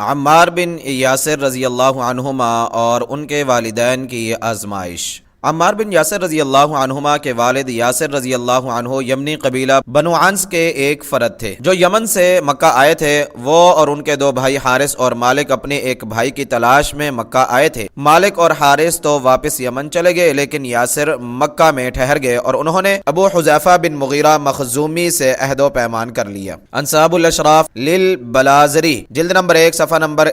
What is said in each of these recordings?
عمار بن یاسر رضی اللہ عنہما اور ان کے والدین کی آزمائش۔ عمار بن یاسر رضی اللہ عنہما کے والد یاسر رضی اللہ عنہ یمنی قبیلہ بنو عنس کے ایک فرد تھے جو یمن سے مکہ آئے تھے۔ وہ اور ان کے دو بھائی حارث اور مالک اپنے ایک بھائی کی تلاش میں مکہ آئے تھے۔ مالک اور حارث تو واپس یمن چلے گئے، لیکن یاسر مکہ میں ٹھہر گئے اور انہوں نے ابو حذیفہ بن مغیرہ مخزومی سے عہد و پیمان کر لیا۔ انصاب الاشراف للبلازری جلد نمبر 1 صفحہ نمبر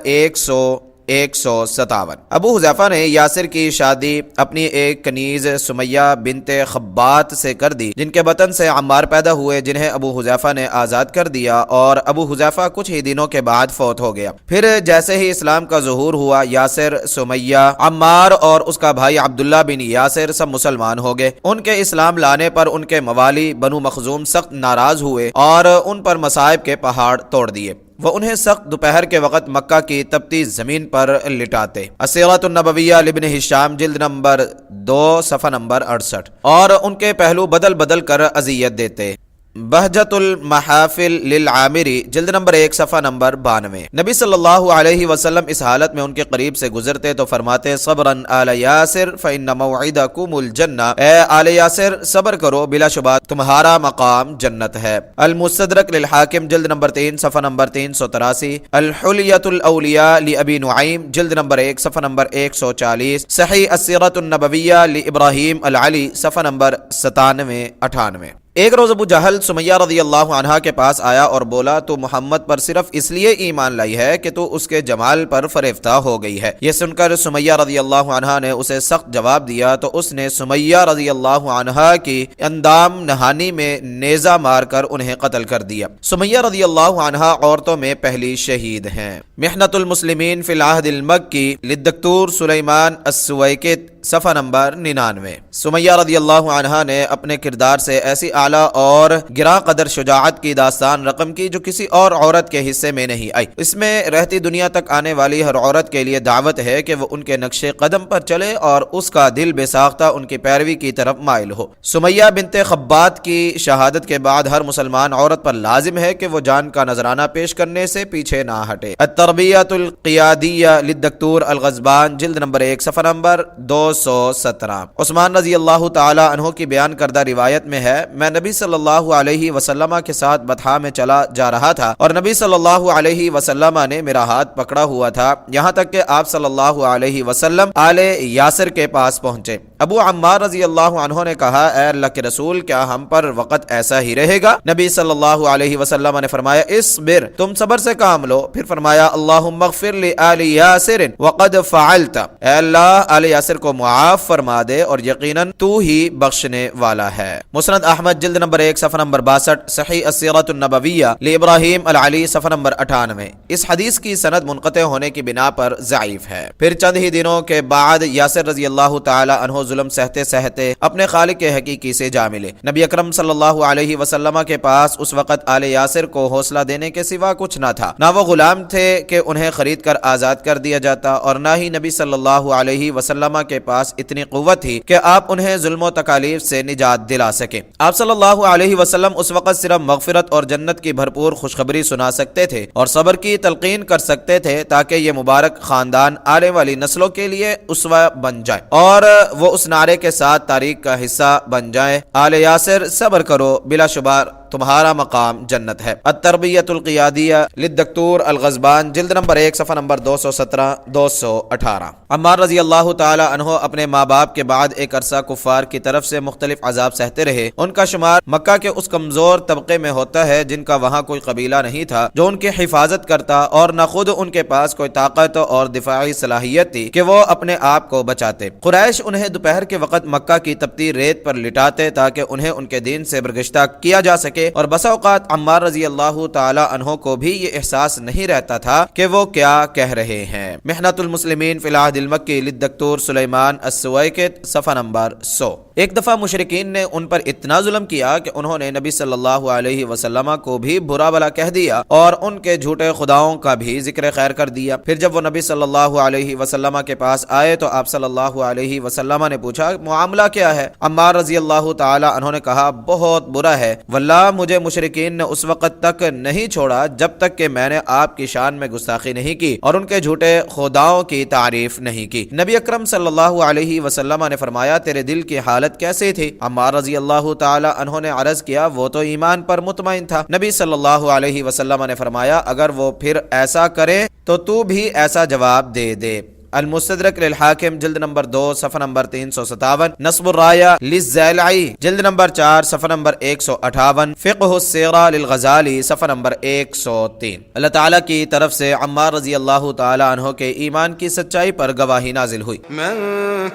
157۔ ابو حذیفہ نے یاسر کی شادی اپنی ایک کنیز سمیہ بنت خبات سے کر دی، جن کے بطن سے عمار پیدا ہوئے، جنہیں ابو حذیفہ نے آزاد کر دیا، اور ابو حذیفہ کچھ ہی دنوں کے بعد فوت ہو گیا۔ پھر جیسے ہی اسلام کا ظہور ہوا، یاسر، سمیہ، عمار اور اس کا بھائی عبداللہ بن یاسر سب مسلمان ہو گئے۔ ان کے اسلام لانے پر ان کے موالی بنو مخزوم سخت ناراض ہوئے اور ان پر مصائب کے پہاڑ توڑ دیے۔ وہ انہیں سخت دوپہر کے وقت مکہ کی تپتی زمین پر لٹاتے۔ السیرۃ النبویہ لابن ہشام جلد نمبر 2 صفحہ نمبر 68، اور ان کے پہلو بدل بدل کر اذیت دیتے۔ بہجت المحافل للعامری جلد نمبر 1 صفحہ نمبر 92۔ نبی صلی اللہ علیہ وسلم اس حالت میں ان کے قریب سے گزرتے تو فرماتے، صبراً آل یاسر فإن موعدکم الجنہ، اے آل یاسر صبر کرو، بلا شبہ تمہارا مقام جنت ہے۔ المستدرک للحاکم جلد نمبر 3 صفحہ نمبر 383۔ الحلیۃ الاولیاء لابی نعیم جلد نمبر 1 صفحہ نمبر 140۔ صحیح السیرۃ النبویہ لابراہیم العلی صفحہ نمبر 97-98۔ ایک روز ابو جہل سمیہ رضی اللہ عنہا کے پاس آیا اور بولا، تو محمد پر صرف اس لیے ایمان لائی ہے کہ تو اس کے جمال پر فریفتہ ہو گئی ہے۔ یہ سن کر سمیہ رضی اللہ عنہا نے اسے سخت جواب دیا تو اس نے سمیہ رضی اللہ عنہا کی اندام نہانی میں نیزہ مار کر انہیں قتل کر دیا۔ سمیہ رضی اللہ عنہا عورتوں میں پہلی شہید ہیں۔ محنت المسلمین فی العہد المکی للدکتور سلیمان السویکت صفحہ نمبر 99۔ سمیہ رضی اللہ عنہا نے اپنے کردار سے ایسی اعلیٰ اور گراں قدر شجاعت کی داستان رقم کی جو کسی اور عورت کے حصے میں نہیں آئی۔ اس میں رہتی دنیا تک آنے والی ہر عورت کے لیے دعوت ہے کہ وہ ان کے نقش قدم پر چلے اور اس کا دل بے ساختہ ان کی پیروی کی طرف مائل ہو۔ سمیہ بنت خبات کی شہادت کے بعد ہر مسلمان عورت پر لازم ہے کہ وہ جان کا نذرانہ پیش کرنے سے پیچھے نہ ہٹے۔ التربیۃ القیادیہ للدکتور الغضبان جلد نمبر 1 صفحہ نمبر 217۔ عثمان رضی اللہ تعالی عنہ کی بیان کردہ روایت میں ہے، میں نبی صلی اللہ علیہ وسلم کے ساتھ بطحا میں چلا جا رہا تھا اور نبی صلی اللہ علیہ وسلم نے میرا ہاتھ پکڑا ہوا تھا، یہاں تک کہ آپ صلی اللہ علیہ وسلم آل یاسر کے پاس پہنچے۔ ابو عمار رضی اللہ عنہ نے کہا، اے اللہ کے رسول، کیا ہم پر وقت ایسا ہی رہے گا؟ نبی صلی اللہ علیہ وسلم نے فرمایا، اصبر، تم صبر سے کام لو۔ پھر فرمایا، اللہم اغفر لآل یاسر وقد فعلت، اے اللہ آل یاسر کو معاف فرما دے اور یقیناً تو ہی بخشنے والا ہے۔ مسند احمد جلد نمبر 1 صفحہ نمبر 62۔ صحیح السیرۃ النبویہ لابراہیم العلی صفحہ نمبر 98۔ اس حدیث کی سند منقطع ہونے کی بنا پر ضعیف ہے۔ پھر چند ہی دنوں کے بعد یاسر رضی اللہ تعالی عنہ ظلم سہتے سہتے اپنے خالق کے حقیقی سے جا ملے۔ نبی اکرم صلی اللہ علیہ وسلم کے پاس اس وقت آل یاسر کو حوصلہ دینے کے سوا کچھ نہ تھا، نہ وہ غلام تھے کہ انہیں خرید کر آزاد کر دیا جاتا، اور نہ ہی نبی صلی اللہ علیہ وسلم کے پاس اتنی قوت تھی کہ آپ انہیں ظلم و تکالیف سے نجات دلا سکیں۔ آپ صلی اللہ علیہ وسلم اس وقت صرف مغفرت اور جنت کی بھرپور خوشخبری سنا سکتے تھے اور صبر کی تلقین کر سکتے تھے تاکہ یہ مبارک خاندان آنے والی نسلوں کے لیے اسوہ بن جائے اور وہ اس نعرے کے ساتھ تاریخ کا حصہ بن جائے، آل یاسر صبر کرو، بلا شبہ تمہارا مقام جنت ہے۔ التربیۃ القیادیہ للدکتور الغضبان جلد نمبر 1 صفحہ نمبر 217-218۔ عمار رضی اللہ تعالی عنہ اپنے ماں باپ کے بعد ایک عرصہ کفار کی طرف سے مختلف عذاب سہتے رہے۔ ان کا شمار مکہ کے اس کمزور طبقے میں ہوتا ہے جن کا وہاں کوئی قبیلہ نہیں تھا جو ان کی حفاظت کرتا، اور نہ خود ان کے پاس کوئی طاقت اور دفاعی صلاحیت تھی کہ وہ اپنے آپ کو بچاتے۔ قریش انہیں دوپہر کے وقت مکہ کی تپتی ریت پر لٹاتے تاکہ انہیں ان کے دین سے برگشتہ کیا جا سکے، اور بسا اوقات عمار رضی اللہ تعالی عنہ کو بھی یہ احساس نہیں رہتا تھا کہ وہ کیا کہہ رہے ہیں۔ محنت المسلمین فی العہد المکی للدکتور سلیمان السویکت صفحہ نمبر 100۔ ایک دفعہ مشرکین نے ان پر اتنا ظلم کیا کہ انہوں نے نبی صلی اللہ علیہ وسلم کو بھی برا بھلا کہہ دیا اور ان کے جھوٹے خداؤں کا بھی ذکر خیر کر دیا۔ پھر جب وہ نبی صلی اللہ علیہ وسلم کے پاس آئے تو آپ صلی اللہ علیہ وسلم نے پوچھا معاملہ کیا ہے؟ عمار رضی اللہ تعالی عنہ نے کہا بہت برا ہے، واللہ مجھے مشرکین نے اس وقت تک نہیں چھوڑا جب تک کہ میں نے آپ کی شان میں گستاخی نہیں کی اور ان کے جھوٹے خداؤں کی تعریف نہیں کی۔ نبی اکرم صلی اللہ علیہ وسلم نے فرمایا تیرے دل کی حالت کیسی تھی؟ عمار رضی اللہ تعالی عنہ نے عرض کیا وہ تو ایمان پر مطمئن تھا۔ نبی صلی اللہ علیہ وسلم نے فرمایا اگر وہ پھر ایسا کرے تو تو بھی ایسا جواب دے دے۔ المستدرک للحاکم جلد نمبر 2 صفحہ نمبر 357، نصب الرایہ للزیلعی جلد نمبر 4 صفحہ نمبر 158، فقہ السیرہ للغزالی صفحہ نمبر 103۔ اللہ تعالیٰ کی طرف سے عمار رضی اللہ تعالی عنہ کے ایمان کی سچائی پر گواہی نازل ہوئی۔ من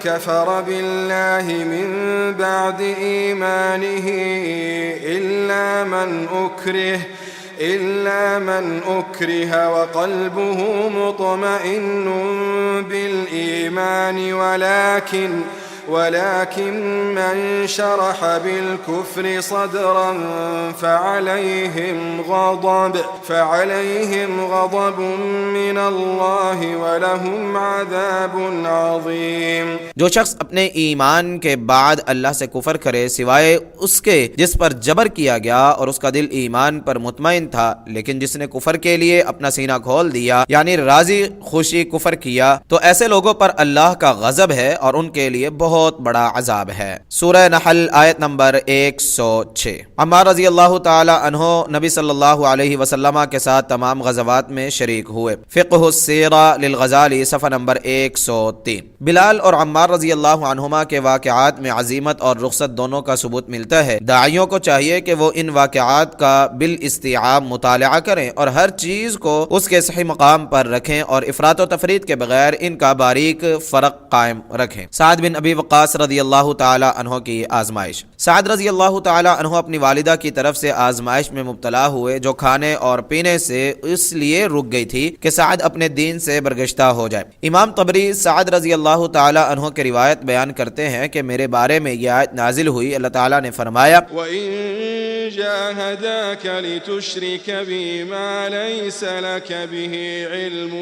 کفر باللہ من بعد ایمانہ إلا من أكره وقلبه مطمئن بالإيمان ولكن من شرح بالكفر صدرا فعليهم غضب من الله ولهم عذاب عظيم۔ جو شخص اپنے ایمان کے بعد اللہ سے کفر کرے سوائے اس کے جس پر جبر کیا گیا اور اس کا دل ایمان پر مطمئن تھا، لیکن جس نے کفر کے لیے اپنا سینہ کھول دیا یعنی راضی خوشی کفر کیا، تو ایسے لوگوں پر اللہ کا غضب ہے اور ان کے لیے بہت بڑا عذاب ہے۔ سورہ نحل آیت نمبر 106۔ عمار رضی اللہ تعالی عنہ نبی صلی اللہ علیہ وسلم کے ساتھ تمام غزوات میں شریک ہوئے۔ فقہ السیرہ للغزالی صفحہ نمبر 103۔ بلال اور عمار رضی اللہ عنہما کے واقعات میں عزیمت اور رخصت دونوں کا ثبوت ملتا ہے۔ داعیوں کو چاہیے کہ وہ ان واقعات کا بالاستیعاب مطالعہ کریں اور ہر چیز کو اس کے صحیح مقام پر رکھیں اور افراط و تفرید کے بغیر ان کا باریک فرق قائم رکھیں۔ سعد بن ابی وقاص رضی اللہ تعالی عنہ کی آزمائش۔ سعد رضی اللہ تعالی عنہ اپنی والدہ کی طرف سے آزمائش میں مبتلا ہوئے جو کھانے اور پینے سے اس لیے رک گئی تھی کہ سعد اپنے دین سے برگشتہ ہو جائے۔ امام طبری سعد رضی اللہ تعالی عنہ کی روایت بیان کرتے ہیں کہ میرے بارے میں یہ آیت نازل ہوئی، اللہ تعالیٰ نے فرمایا وَإِن جَاهَدَاكَ لِتُشْرِكَ بِي مَا لَيْسَ لَكَ بِهِ عِلْمٌ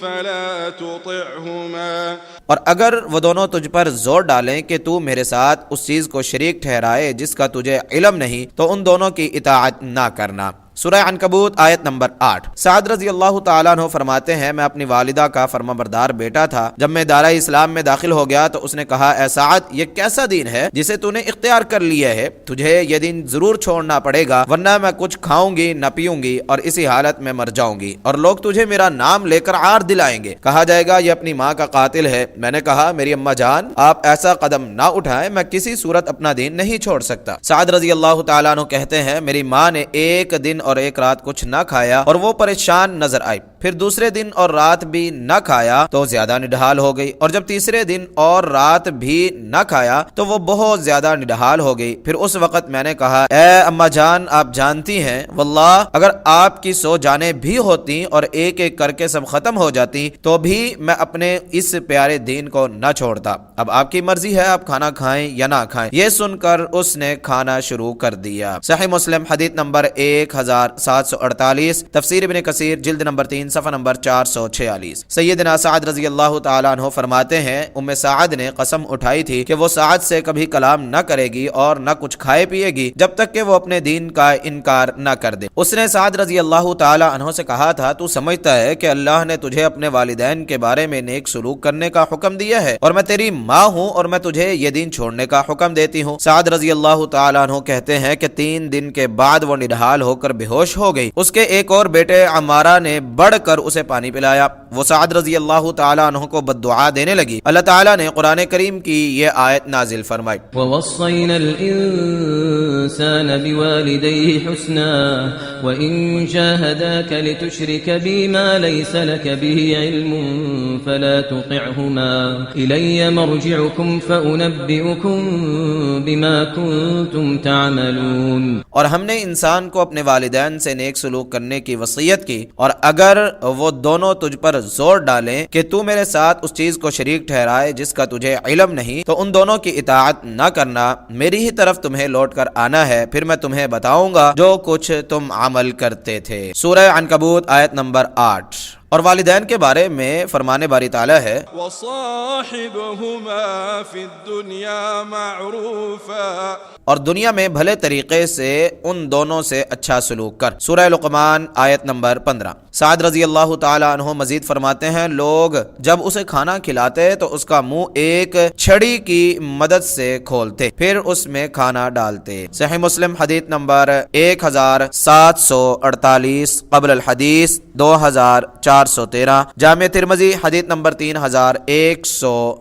فَلَا تُطِعْهُمَا، اور اگر وہ دونوں تجھ پر زور ڈالیں کہ تو میرے ساتھ اس چیز کو شریک ٹھہرائے جس کا تجھے علم نہیں، تو ان دونوں کی اطاعت نہ کرنا۔ سورہ عنکبوت آیت نمبر 8۔ سعد رضی اللہ تعالیٰ عنہ فرماتے ہیں میں اپنی والدہ کا فرمانبردار بیٹا تھا، جب میں دائرہ اسلام میں داخل ہو گیا تو اس نے کہا اے سعد یہ کیسا دین ہے جسے تو نے اختیار کر لیا ہے؟ تجھے یہ دین ضرور چھوڑنا پڑے گا ورنہ میں کچھ کھاؤں گی نہ پیوں گی اور اسی حالت میں مر جاؤں گی اور لوگ تجھے میرا نام لے کر عار دلائیں گے، کہا جائے گا یہ اپنی ماں کا قاتل ہے۔ میں نے کہا میری اماں جان آپ ایسا قدم نہ اٹھائیں، میں کسی صورت اپنا دین نہیں چھوڑ سکتا۔ سعد رضی اللہ تعالیٰ عنہ کہتے ہیں میری ماں نے ایک دن اور ایک رات کچھ نہ کھایا اور وہ پریشان نظر آئی، پھر دوسرے دن اور رات بھی نہ کھایا تو زیادہ نڈھال ہو گئی، اور جب تیسرے دن اور رات بھی نہ کھایا تو وہ بہت زیادہ نڈھال ہو گئی۔ پھر اس وقت میں نے کہا اے اماں جان آپ جانتی ہیں واللہ اگر آپ کی 100 جانیں بھی ہوتی اور ایک ایک کر کے سب ختم ہو جاتی تو بھی میں اپنے اس پیارے دین کو نہ چھوڑتا، اب آپ کی مرضی ہے آپ کھانا کھائیں یا نہ کھائیں۔ یہ سن کر اس نے کھانا شروع کر دیا۔ صحیح مسلم حدیث نمبر 1748، تفسیر ابن کثیر جلد نمبر 3 صفحہ نمبر 446۔ سیدنا سعد رضی اللہ تعالیٰ عنہ فرماتے ہیں ام سعد نے قسم اٹھائی تھی کہ وہ سعد سے کبھی کلام نہ کرے گی اور نہ کچھ کھائے پیے گی جب تک کہ وہ اپنے دین کا انکار نہ کر دے۔ اس نے سعد رضی اللہ تعالیٰ عنہ سے کہا تھا تو سمجھتا ہے کہ اللہ نے تجھے اپنے والدین کے بارے میں نیک سلوک کرنے کا حکم دیا ہے اور میں تیری ماں ہوں اور میں تجھے یہ دین چھوڑنے کا حکم دیتی ہوں۔ سعد رضی اللہ تعالیٰ عنہ کہتے ہیں کہ 3 دن کے بعد وہ نڈھال ہو کر بے ہوش ہو گئی۔ اس کے ایک اور بیٹے عمارہ نے بڑھ کر اسے پانی پلایا، وہ سعد رضی اللہ تعالیٰ عنہ کو بد دعا دینے لگی۔ اللہ تعالیٰ نے قرآن کریم کی یہ آیت نازل فرمائی وَوَصَّيْنَا الْإِنسَانَ بِوَالِدَيْهِ حُسْنًا وَإِن جَاهَدَاكَ لِتُشْرِكَ بِي مَا لَيْسَ لَكَ بِهِ عِلْمٌ فَلَا تُطِعْهُمَا إِلَيَّ مَرْجِعُكُمْ فَأُنَبِّئُكُم بِمَا كُنتُمْ تَعْمَلُونَ۔ اور ہم نے انسان کو اپنے والدین سے نیک سلوک کرنے کی وصیت کی، اور اگر وہ دونوں تجھ پر زور ڈالیں کہ تو میرے ساتھ اس چیز کو شریک ٹھہرائے جس کا تجھے علم نہیں، تو ان دونوں کی اطاعت نہ کرنا، میری ہی طرف تمہیں لوٹ کر آنا ہے، پھر میں تمہیں بتاؤں گا جو کچھ تم عمل کرتے تھے۔ سورہ عنکبوت آیت نمبر 8۔ اور والدین کے بارے میں فرمانے باری تعالیٰ ہے وَصَاحِبْهُمَا فِي الدُّنْيَا مَعْرُوفًا، اور دنیا میں بھلے طریقے سے ان دونوں سے اچھا سلوک کر۔ سورہ لقمان آیت نمبر 15۔ سعد رضی اللہ تعالی عنہ مزید فرماتے ہیں لوگ جب اسے کھانا کھلاتے تو اس کا منہ ایک چھڑی کی مدد سے کھولتے، پھر اس میں کھانا ڈالتے۔ صحیح مسلم حدیث نمبر 1748 قبل الحدیث 2413، جامع ترمذی حدیث نمبر 3189۔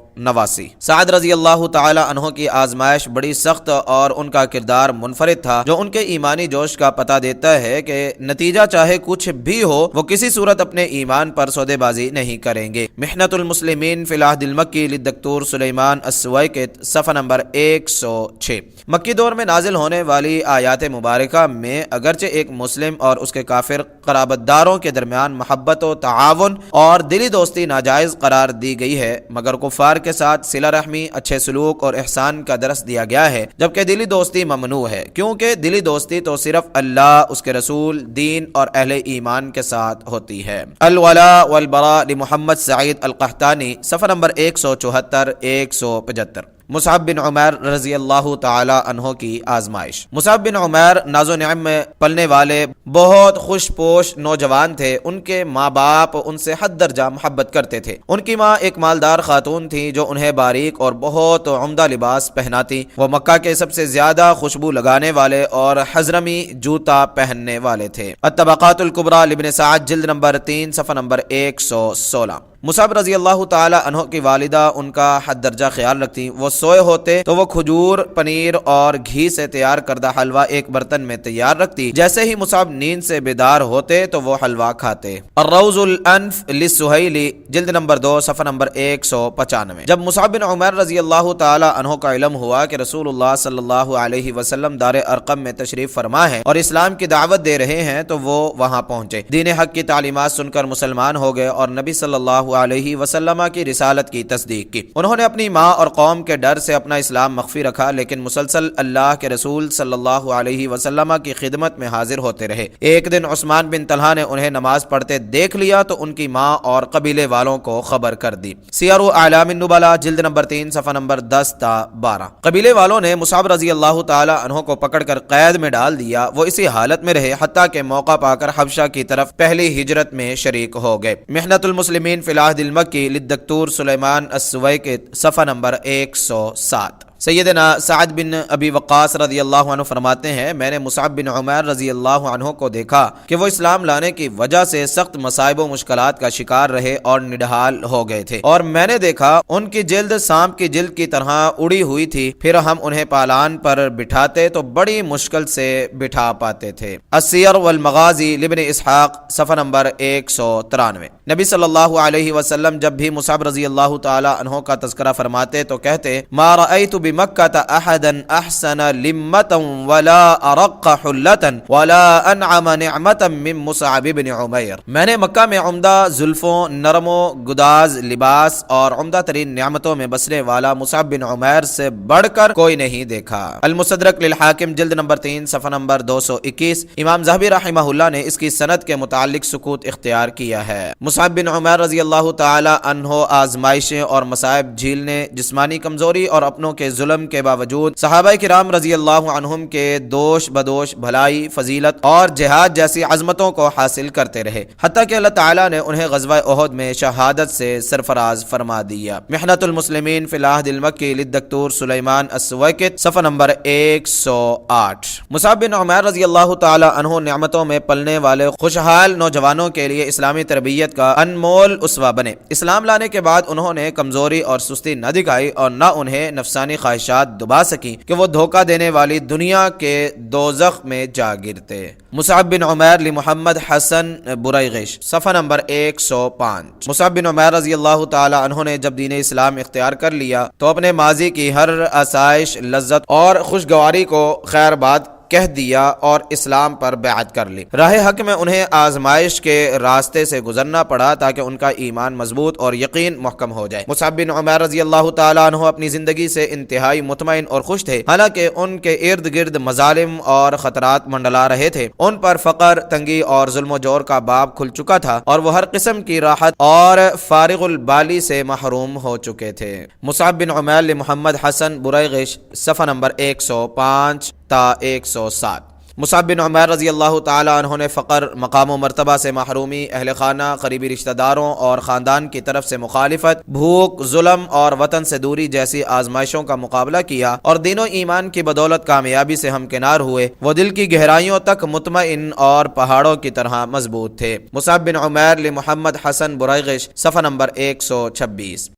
سعد رضی اللہ تعالی عنہ کی آزمائش بڑی سخت اور ان کا کردار منفرد تھا، جو ان کے ایمانی جوش کا پتہ دیتا ہے کہ نتیجہ چاہے کچھ بھی ہو وہ کسی صورت اپنے ایمان پر سودے بازی نہیں کریں گے۔ محنت المسلمین فی العہد المکی للدکتور سلیمان السویکت، صفحہ نمبر 106۔ مکی دور میں نازل ہونے والی آیات مبارکہ میں اگرچہ ایک مسلم اور اس کے کافر قرابت داروں کے درمیان محبت و تعاون اور دلی دوستی ناجائز قرار دی گئی ہے، مگر کفار کے ساتھ صلہ رحمی، اچھے سلوک اور احسان کا درس دیا گیا ہے، جبکہ دلی دوستی ممنوع ہے، کیونکہ دلی دوستی تو صرف اللہ، اس کے رسول، دین اور اہل ایمان کے ساتھ ہوتی ہے۔ الولاء والبراء لمحمد سعید القحطانی، صفحہ نمبر 174 175۔ مصعب بن عمیر رضی اللہ تعالی عنہ کی آزمائش۔ مصعب بن عمیر ناز و نعم میں پلنے والے بہت خوش پوش نوجوان تھے۔ ان کے ماں باپ ان سے حد درجہ محبت کرتے تھے۔ ان کی ماں ایک مالدار خاتون تھی جو انہیں باریک اور بہت عمدہ لباس پہناتی۔ وہ مکہ کے سب سے زیادہ خوشبو لگانے والے اور حضرمی جوتا پہننے والے تھے۔ الطبقات الکبریٰ لابن سعد جلد نمبر 3 صفحہ نمبر 116۔ مصعب رضی اللہ تعالی عنہ کی والدہ ان کا حد درجہ خیال رکھتی۔ وہ سوئے ہوتے تو وہ کھجور، پنیر اور گھی سے تیار کردہ حلوہ ایک برتن میں تیار رکھتی۔ جیسے ہی مصعب نیند سے بیدار ہوتے تو وہ حلوہ کھاتے۔ الروض الانف للسہیلی جلد نمبر 2 صفحہ نمبر 195۔ جب مصعب بن عمیر رضی اللہ تعالی عنہ کا علم ہوا کہ رسول اللہ صلی اللہ علیہ وسلم دار ارقم میں تشریف فرما ہے اور اسلام کی دعوت دے رہے ہیں تو وہ وہاں پہنچے۔ دین حق کی تعلیمات سن کر مسلمان ہو گئے اور نبی صلی اللہ علیہ وسلم کی رسالت کی تصدیق کی۔ انہوں نے اپنی ماں اور قوم کے ڈر سے اپنا اسلام مخفی رکھا، لیکن مسلسل اللہ کے رسول صلی اللہ علیہ وسلم کی خدمت میں حاضر ہوتے رہے۔ ایک دن عثمان بن طلحہ نے انہیں نماز پڑھتے دیکھ لیا تو ان کی ماں اور قبیلے والوں کو خبر کر دی۔ سیر اعلام النبلاء جلد نمبر 3 صفحہ نمبر 10 تا 12۔ قبیلے والوں نے مصعب رضی اللہ تعالی عنہ کو پکڑ کر قید میں ڈال دیا۔ وہ اسی حالت میں رہے حتیٰ کہ موقع پا کر حبشہ کی طرف پہلی ہجرت میں شریک ہو گئے۔ محنت المسلمین فی العہد المکی للدکتور سلیمان السویکت، صفحہ نمبر 107۔ سیدنا سعد بن ابی وقاص رضی اللہ عنہ فرماتے ہیں میں نے مصعب بن عمیر رضی اللہ عنہ کو دیکھا کہ وہ اسلام لانے کی وجہ سے سخت مصائب و مشکلات کا شکار رہے اور نڈھال ہو گئے تھے، اور میں نے دیکھا ان کی جلد سانپ کی جلد کی طرح اڑی ہوئی تھی، پھر ہم انہیں پالان پر بٹھاتے تو بڑی مشکل سے بٹھا پاتے تھے۔ السیر والمغازی لابن اسحاق، صفحہ نمبر 193۔ نبی صلی اللہ علیہ وسلم جب بھی مصعب رضی اللہ تعالی عنہ کا تذکرہ فرماتے تو کہتے ما رأیت بمکہ احدا احسن لمتا ولا ارق حلتا ولا انعم نعمتا من مصعب بن عمیر۔ میں نے مکہ میں عمدہ زلفوں، نرم و گداز لباس اور عمدہ ترین نعمتوں میں بسنے والا مصعب بن عمیر سے بڑھ کر کوئی نہیں دیکھا۔ المستدرک للحاکم جلد نمبر 3 صفحہ نمبر 221۔ امام ذہبی رحمہ اللہ نے اس کی سند کے متعلق سکوت اختیار کیا ہے۔ مصعب بن عمیر رضی اللہ تعالی عنہ آزمائشیں اور مصائب جھیلنے، جسمانی کمزوری اور اپنوں کے ظلم کے باوجود صحابہ کرام رضی اللہ عنہم کے دوش بدوش بھلائی، فضیلت اور جہاد جیسی عظمتوں کو حاصل کرتے رہے، حتیٰ کہ اللہ تعالیٰ نے انہیں غزوہ احد میں شہادت سے سرفراز فرما دیا۔ محنت المسلمین فی العہد المکی للدکتور سلیمان السویکت، صفحہ نمبر 108۔ مصعب بن عمیر رضی اللہ تعالی عنہ نعمتوں میں پلنے والے خوشحال نوجوانوں کے لیے اسلامی تربیت کا انمول اسوہ بنے۔ اسلام لانے کے بعد انہوں نے کمزوری اور سستی نہ دکھائی اور نہ انہیں نفسانی خواہشات دبا سکیں کہ وہ دھوکہ دینے والی دنیا کے دوزخ میں جا گرتے۔ مصعب بن عمیر لمحمد حسن بریغش، صفحہ نمبر 105۔ مصعب بن عمیر رضی اللہ تعالی عنہ نے جب دین اسلام اختیار کر لیا تو اپنے ماضی کی ہر آسائش، لذت اور خوشگواری کو خیر باد کہہ دیا اور اسلام پر بیعت کر لی۔ راہ حق میں انہیں آزمائش کے راستے سے گزرنا پڑا تاکہ ان کا ایمان مضبوط اور یقین محکم ہو جائے۔ مصعب بن عمیر رضی اللہ تعالیٰ عنہ اپنی زندگی سے انتہائی مطمئن اور خوش تھے، حالانکہ ان کے ارد گرد مظالم اور خطرات منڈلا رہے تھے۔ ان پر فقر، تنگی اور ظلم و جور کا باب کھل چکا تھا اور وہ ہر قسم کی راحت اور فارغ البالی سے محروم ہو چکے تھے۔ مصعب بن عمیر محمد حسن بریغش، صفحہ نمبر 105 تا 107۔ مصعب بن عمیر رضی اللہ تعالیٰ عنہ نے فقر، مقام و مرتبہ سے محرومی، اہل خانہ، قریبی رشتہ داروں اور خاندان کی طرف سے مخالفت، بھوک، ظلم اور وطن سے دوری جیسی آزمائشوں کا مقابلہ کیا اور دین و ایمان کی بدولت کامیابی سے ہمکنار ہوئے۔ وہ دل کی گہرائیوں تک مطمئن اور پہاڑوں کی طرح مضبوط تھے۔ مصعب بن عمیر محمد حسن بریغش، صفحہ نمبر 126۔